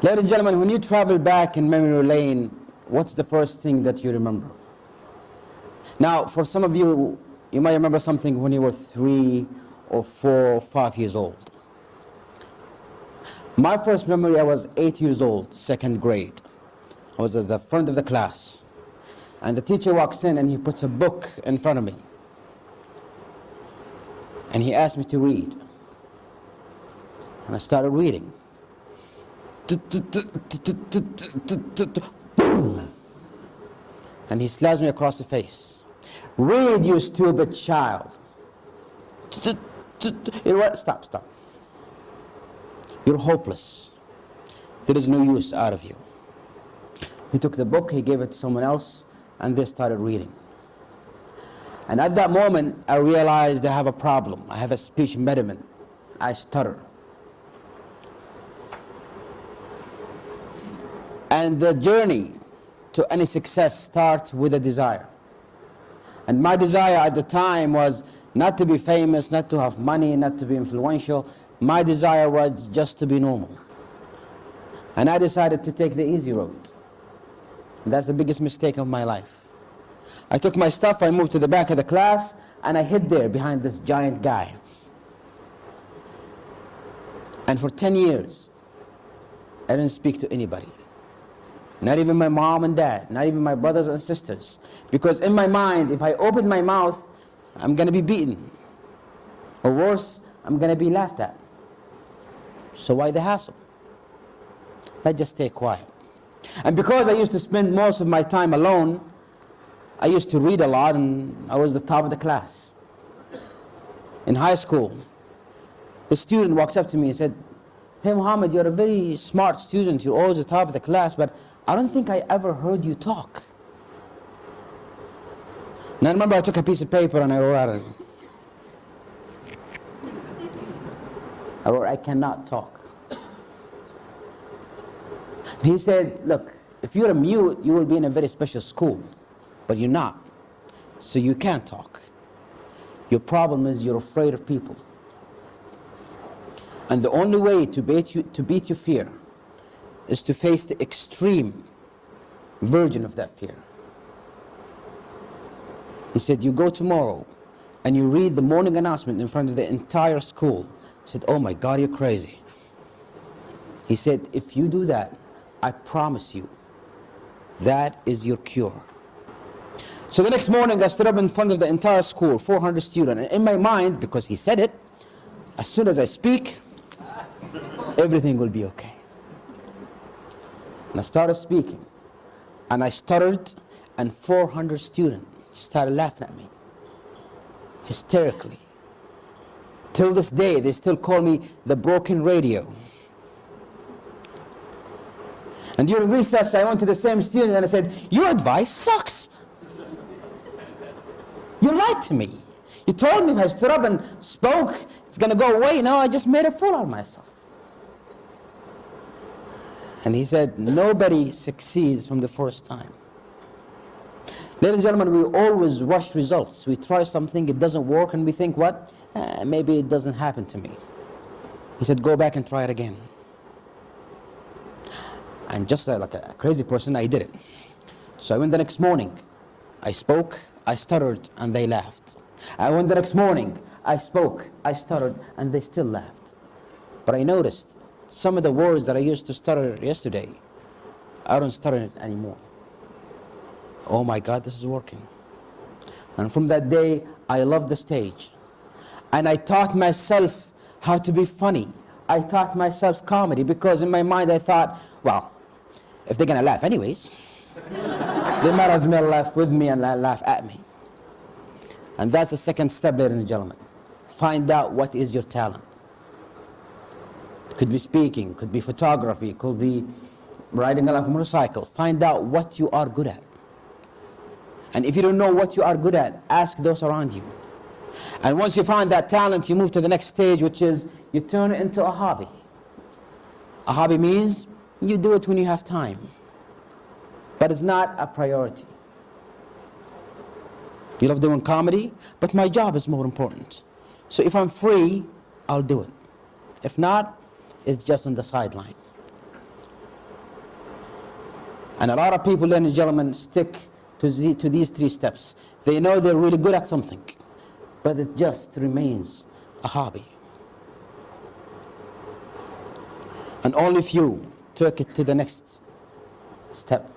Ladies and gentlemen, when you travel back in memory lane, what's the first thing that you remember? Now, for some of you, you might remember something when you were 3 or 4 or 5 years old. My first memory, I was 8 years old, second grade. I was at the front of the class. And the teacher walks in and he puts a book in front of me. And he asked me to read. And I started reading. And he slaps me across the face. Read, you stupid child. Stop. You're hopeless. There is no use out of you. He took the book, he gave it to someone else, and they started reading. And at that moment, I realized I have a problem. I have a speech impediment. I stutter. And the journey to any success starts with a desire. And my desire at the time was not to be famous, not to have money, not to be influential. My desire was just to be normal. And I decided to take the easy road. And that's the biggest mistake of my life. I took my stuff, I moved to the back of the class, and I hid there behind this giant guy. And for 10 years, I didn't speak to anybody. Not even my mom and dad, not even my brothers and sisters. Because in my mind, if I open my mouth, I'm going to be beaten. Or worse, I'm going to be laughed at. So why the hassle? Let's just stay quiet. And because I used to spend most of my time alone, I used to read a lot and I was the top of the class. In high school, the student walks up to me and said, "Hey Mohammed, you're a very smart student, you're always the top of the class, but I don't think I ever heard you talk." And I remember I took a piece of paper and I wrote out, "I cannot talk." And he said, "Look, if you're a mute, you will be in a very special school, but you're not, so you can't talk. Your problem is you're afraid of people. And the only way to beat your fear is to face the extreme version of that fear." He said, "You go tomorrow and you read the morning announcement in front of the entire school." I said, "Oh my God, you're crazy." He said, "If you do that, I promise you, that is your cure." So the next morning I stood up in front of the entire school, 400 students, and in my mind, because he said it, as soon as I speak, everything will be okay. And I started speaking, and I stuttered, and 400 students started laughing at me, hysterically. Till this day, they still call me the broken radio. And during recess, I went to the same student and I said, "Your advice sucks. You lied to me. You told me if I stood up and spoke, it's going to go away. Now I just made a fool out of myself." And he said, "Nobody succeeds from the first time." Ladies and gentlemen, we always rush results. We try something, it doesn't work, and we think, what? Maybe it doesn't happen to me. He said, "Go back and try it again." And just like a crazy person, I did it. So I went the next morning. I spoke, I stuttered, and they laughed. I went the next morning. I spoke, I stuttered, and they still laughed. But I noticed some of the words that I used to stutter yesterday, I don't stutter it anymore. Oh my God, this is working. And from that day, I loved the stage. And I taught myself how to be funny. I taught myself comedy, because in my mind I thought, well, if they're going to laugh anyways, they might as well laugh with me and laugh at me. And that's the second step, ladies and gentlemen. Find out what is your talent. It could be speaking, could be photography, could be riding a motorcycle. Find out what you are good at. And if you don't know what you are good at, ask those around you. And once you find that talent, you move to the next stage, which is you turn it into a hobby. A hobby means you do it when you have time, but it's not a priority. You love doing comedy, but my job is more important. So if I'm free, I'll do it. If not, it's just on the sideline. And a lot of people, ladies and gentlemen, stick to these 3 steps. They know they're really good at something, but it just remains a hobby. And only few took it to the next step,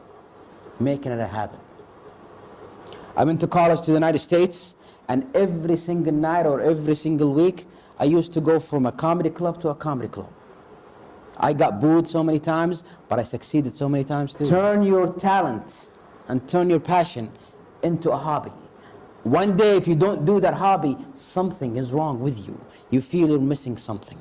making it a habit. I went to college to the United States, and every single night or every single week, I used to go from a comedy club to a comedy club. I got booed so many times, but I succeeded so many times too. Turn your talent and turn your passion into a hobby. One day, if you don't do that hobby, something is wrong with you. You feel you're missing something.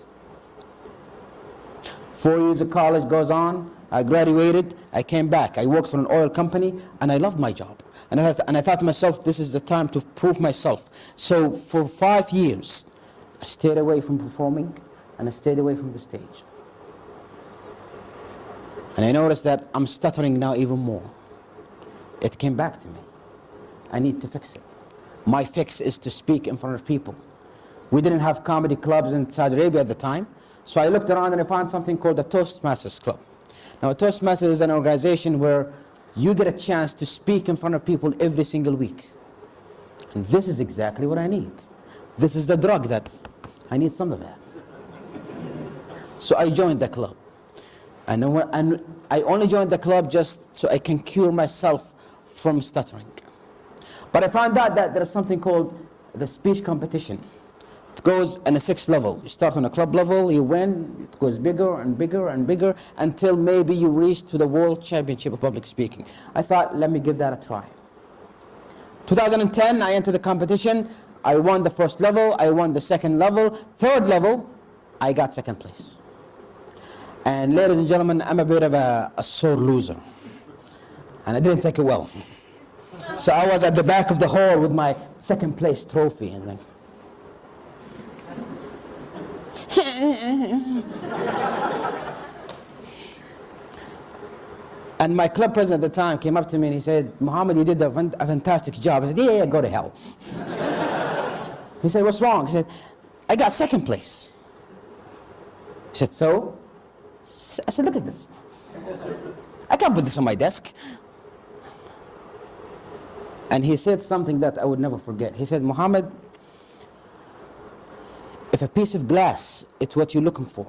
4 years of college goes on, I graduated, I came back. I worked for an oil company, and I loved my job. And I thought to myself, this is the time to prove myself. So for 5 years, I stayed away from performing, and I stayed away from the stage. And I noticed that I'm stuttering now even more. It came back to me. I need to fix it. My fix is to speak in front of people. We didn't have comedy clubs in Saudi Arabia at the time, so I looked around and I found something called the Toastmasters Club. Now, a Toastmasters is an organization where you get a chance to speak in front of people every single week. And this is exactly what I need. This is the drug that I need some of that. So I joined the club. And I only joined the club just so I can cure myself from stuttering. But I found out that there is something called the speech competition. It goes in a 6th level. You start on a club level, you win, it goes bigger and bigger and bigger until maybe you reach to the World Championship of Public Speaking. I thought, let me give that a try. 2010, I entered the competition. I won the 1st level, I won the 2nd level. 3rd level, I got 2nd place. And ladies and gentlemen, I'm a bit of a sore loser. And I didn't take it well. So I was at the back of the hall with my 2nd place trophy. And like, and my club president at the time came up to me and he said, Mohammed, you did a fantastic job. I said, yeah, go to hell. He said, what's wrong? He said, I got 2nd place. He said, so? I said, look at this. I can't put this on my desk. And he said something that I would never forget. He said, Mohammed, if a piece of glass is what you're looking for,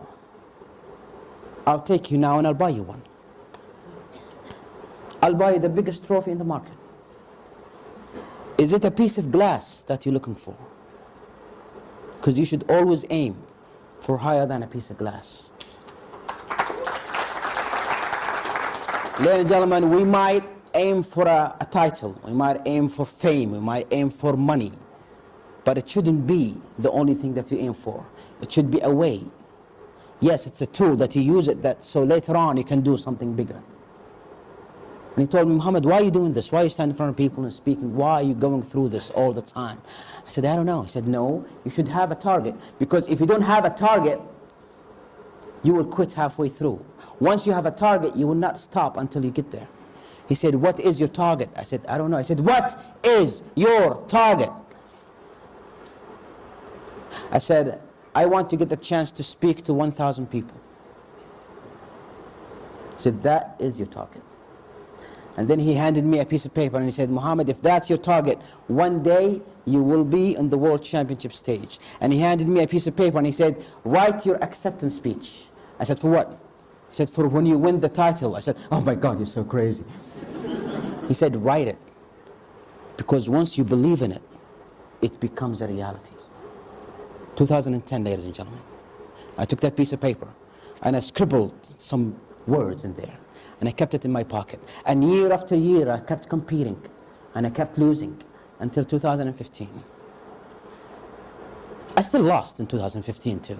I'll take you now and I'll buy you one. I'll buy you the biggest trophy in the market. Is it a piece of glass that you're looking for? Because you should always aim for higher than a piece of glass. Ladies and gentlemen, we might aim for a title, we might aim for fame, we might aim for money, but it shouldn't be the only thing that you aim for. It should be a way. Yes, it's a tool that you use it so later on you can do something bigger. And he told me, Muhammad, why are you doing this? Why are you standing in front of people and speaking? Why are you going through this all the time? I said, I don't know. He said, no, you should have a target, because if you don't have a target, you will quit halfway through. Once you have a target, you will not stop until you get there. He said, what is your target? I said, I don't know. He said, what is your target? I said, I want to get the chance to speak to 1,000 people. He said, that is your target. And then he handed me a piece of paper and he said, Muhammad, if that's your target, one day you will be on the World Championship stage. And he handed me a piece of paper and he said, write your acceptance speech. I said, for what? He said, for when you win the title. I said, oh my God, you're so crazy. He said, write it. Because once you believe in it, it becomes a reality. 2010, ladies and gentlemen. I took that piece of paper and I scribbled some words in there. And I kept it in my pocket. And year after year, I kept competing. And I kept losing until 2015. I still lost in 2015 too.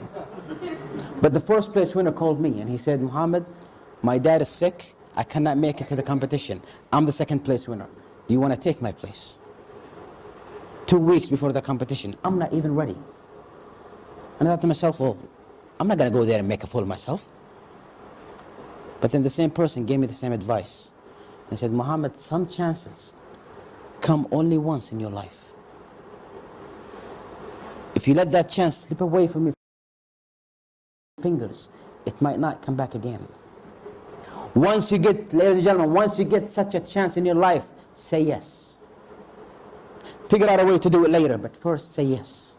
But the first place winner called me and he said, Muhammad, my dad is sick. I cannot make it to the competition. I'm the second place winner. Do you want to take my place? 2 weeks before the competition, I'm not even ready. And I thought to myself, well, I'm not going to go there and make a fool of myself. But then the same person gave me the same advice and said, Muhammad, some chances come only once in your life. If you let that chance slip away from your fingers, it might not come back again. Once you get, ladies and gentlemen, once you get such a chance in your life, say yes. Figure out a way to do it later, but first say yes.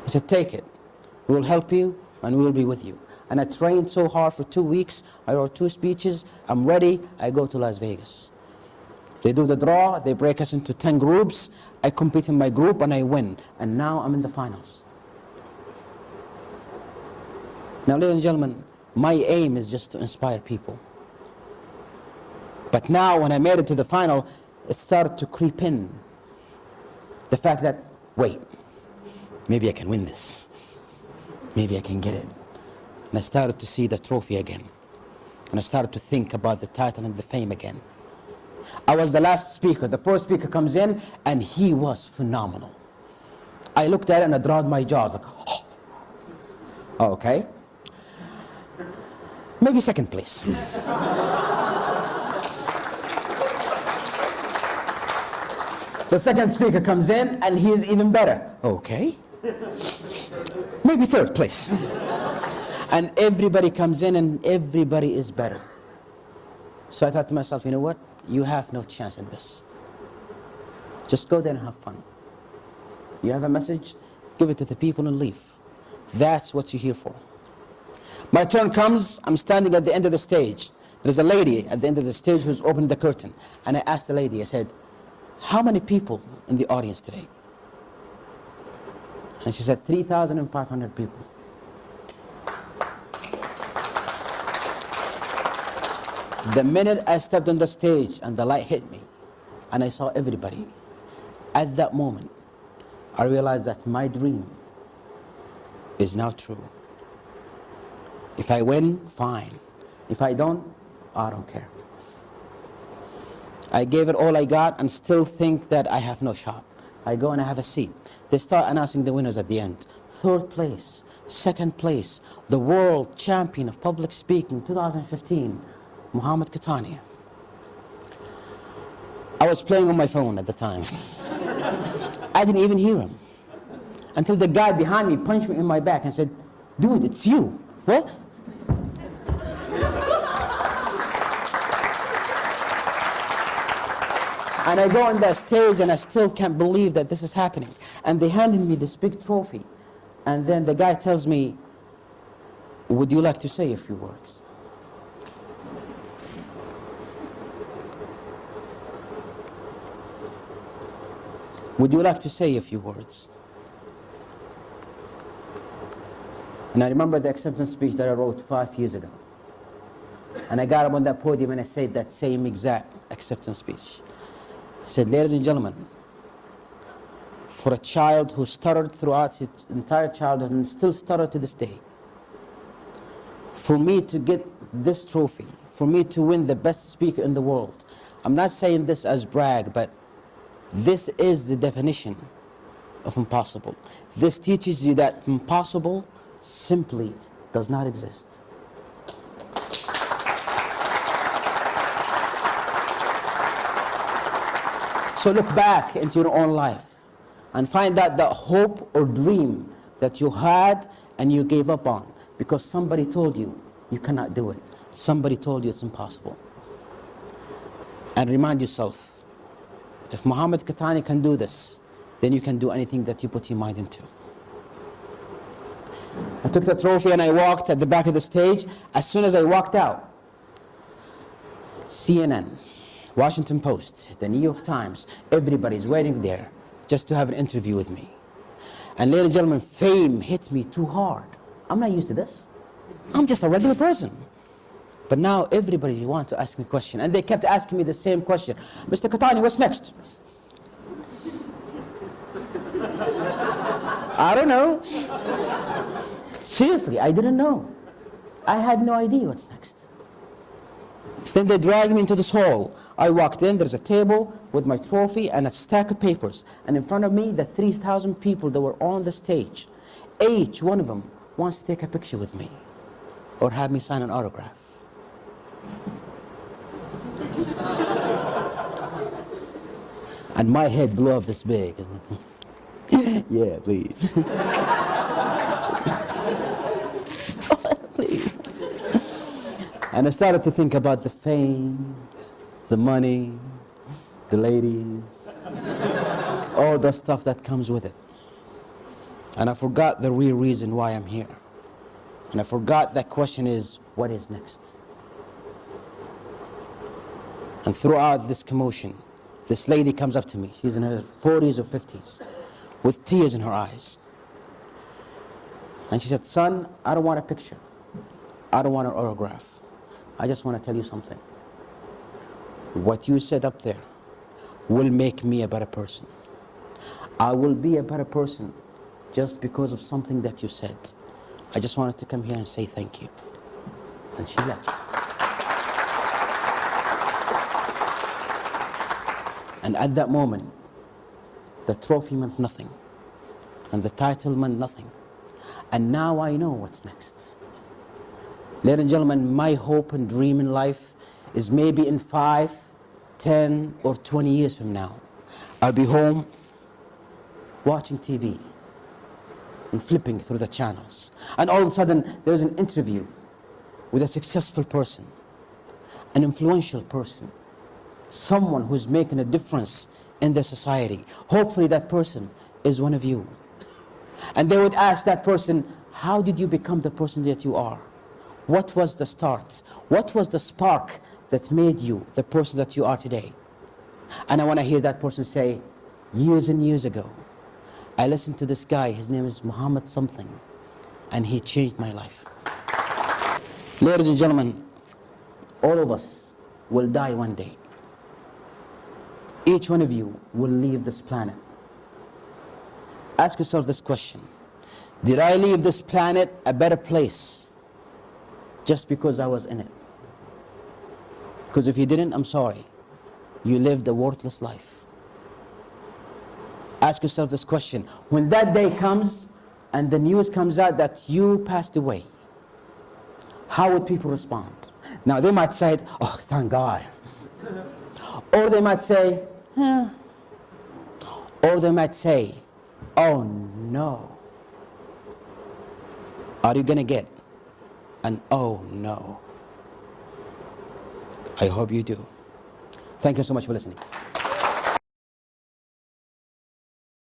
He said, take it. We will help you and we will be with you. And I trained so hard for 2 weeks. I wrote 2 speeches. I'm ready. I go to Las Vegas. They do the draw. They break us into 10 groups. I compete in my group and I win. And now I'm in the finals. Now, ladies and gentlemen, my aim is just to inspire people. But now when I made it to the final, it started to creep in. The fact that, wait, maybe I can win this. Maybe I can get it. And I started to see the trophy again. And I started to think about the title and the fame again. I was the last speaker. The first speaker comes in and he was phenomenal. I looked at it and I dropped my jaw. I was like, oh, okay. Maybe second place. The second speaker comes in and he is even better. Okay. Maybe third place. And everybody comes in and everybody is better. So I thought to myself, you know what? You have no chance in this. Just go there and have fun. You have a message, give it to the people and leave. That's what you're here for. My turn comes, I'm standing at the end of the stage. There's a lady at the end of the stage who's opening the curtain. And I asked the lady, I said, how many people in the audience today? And she said, 3,500 people. The minute I stepped on the stage and the light hit me, and I saw everybody, at that moment, I realized that my dream is now true. If I win, fine. If I don't care. I gave it all I got and still think that I have no shot. I go and I have a seat. They start announcing the winners at the end. 3rd place, 2nd place, the world champion of public speaking 2015, Mohammed Qahtani. I was playing on my phone at the time. I didn't even hear him. Until the guy behind me punched me in my back and said, dude, it's you. What? And I go on that stage and I still can't believe that this is happening. And they handed me this big trophy. And then the guy tells me, would you like to say a few words? Would you like to say a few words? And I remember the acceptance speech that I wrote 5 years ago. And I got up on that podium and I said that same exact acceptance speech. I said, ladies and gentlemen, for a child who stuttered throughout his entire childhood and still stutters to this day, for me to get this trophy, for me to win the best speaker in the world, I'm not saying this as brag, but this is the definition of impossible. This teaches you that impossible simply does not exist. So look back into your own life and find out that hope or dream that you had and you gave up on because somebody told you you cannot do it. Somebody told you it's impossible. And remind yourself, if Mohammed Qahtani can do this, then you can do anything that you put your mind into. I took the trophy and I walked at the back of the stage. As soon as I walked out, CNN, Washington Post, the New York Times, everybody's waiting there just to have an interview with me. And ladies and gentlemen, fame hit me too hard. I'm not used to this. I'm just a regular person. But now everybody wants to ask me a question. And they kept asking me the same question. Mr. Qahtani, what's next? I don't know. Seriously, I didn't know. I had no idea what's next. Then they dragged me into this hall. I walked in, there's a table with my trophy and a stack of papers. And in front of me, the 3,000 people that were on the stage. Each one of them wants to take a picture with me or have me sign an autograph. And my head blew up this big. Yeah, please. Please. And I started to think about the fame, the money, the ladies, all the stuff that comes with it. And I forgot the real reason why I'm here. And I forgot that question is, what is next? And throughout this commotion, this lady comes up to me. She's in her 40s or 50s, with tears in her eyes. And she said, son, I don't want a picture. I don't want an autograph. I just want to tell you something. What you said up there will make me a better person. I will be a better person just because of something that you said. I just wanted to come here and say thank you. And she left. And at that moment, the trophy meant nothing, and the title meant nothing. And now I know what's next. Ladies and gentlemen, my hope and dream in life is maybe in 5, 10, or 20 years from now, I'll be home watching TV and flipping through the channels. And all of a sudden, there's an interview with a successful person, an influential person, someone who's making a difference in their society. Hopefully that person is one of you. And they would ask that person, how did you become the person that you are? What was the start? What was the spark that made you the person that you are today? And I want to hear that person say, years and years ago, I listened to this guy, his name is Mohammed something, and he changed my life. Ladies and gentlemen, all of us will die one day. Each one of you will leave this planet. Ask yourself this question. Did I leave this planet a better place just because I was in it? Because if you didn't, I'm sorry. You lived a worthless life. Ask yourself this question. When that day comes and the news comes out that you passed away, how would people respond? Now they might say, oh, thank God. Or they might say, eh. Or they might say, oh no. Are you gonna get an oh no? I hope you do. Thank you so much for listening.